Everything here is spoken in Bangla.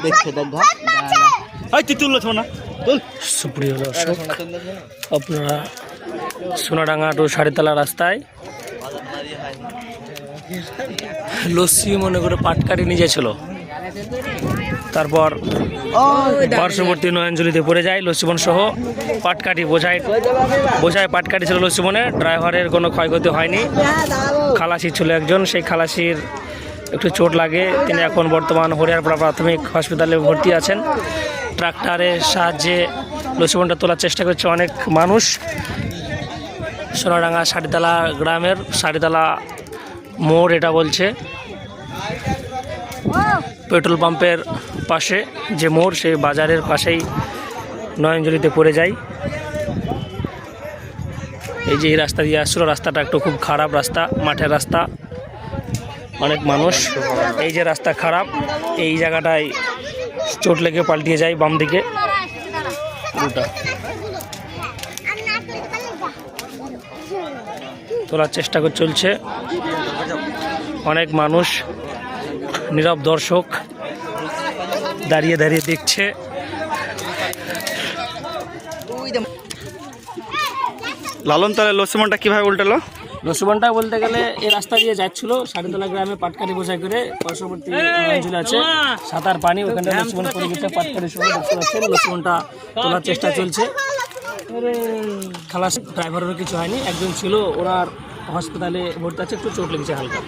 দেখছে দেখ সুপ্রিয় দর্শক, আপনারা সোনাডাঙ্গা টু সারিতলা রাস্তায় লস্যি মনে করে পাটকাটি নিয়ে যাচ্ছিল, তারপর পার্শ্ববর্তী নয়নজলিতে পড়ে যায় লস্যিবন সহ পাটকাটি বোঝায় পাটকাটি ছিল লস্যিবনে। ড্রাইভারের কোনো ক্ষয়ক্ষতি হয়নি, খালাসি ছিল একজন, সেই খালাসির একটু চোট লাগে, তিনি এখন বর্তমান হরিয়ারপাড়া প্রাথমিক হসপিটালে ভর্তি আছেন। ট্রাক্টরের সাহায্যে লস্যিবনটা তোলার চেষ্টা করছে অনেক মানুষ। সোনাডাঙ্গা সারিতলা গ্রামের সারিতলা মোড় এটা বলছে, পেট্রোল পাম্পের পাশে যে মোড়, সেই বাজারের পাশেই নয়নজলিতে পড়ে যায়। এই যে এই রাস্তা দিয়ে আসছিল, রাস্তাটা একটু খুব খারাপ রাস্তা, মাঠের রাস্তা, অনেক মানুষ। এই যে রাস্তা খারাপ, এই জায়গাটায় চোট লেগে পাল্টিয়ে যায় বাম দিকে পুরোটা। তোলার চেষ্টা করে চলছে অনেক মানুষ, নীরব দর্শক দাঁড়িয়ে দাঁড়িয়ে দেখছে। লালন, তাহলে লস্যিবনটা কিভাবে উল্টালো? লস্যিবনটা বলতে গেলে এই রাস্তা দিয়ে যাচ্ছিল সারিতলা গ্রামে পাটকাটি বোঝাই করে, পার্শ্ববর্তী অঞ্চলে আছে সাঁতার পানি, ওখানে লস্যিবন পড়ে গেছে পাটকাটি সহ। দেখতে পাচ্ছেন লস্যিবনটা তোলার চেষ্টা চলছে। খালাস ড্রাইভারেরও কিছু হয়নি, একজন ছিল, ওনার হসপিটালে ভর্তি আছে, একটু চোট লেগেছে হালকা।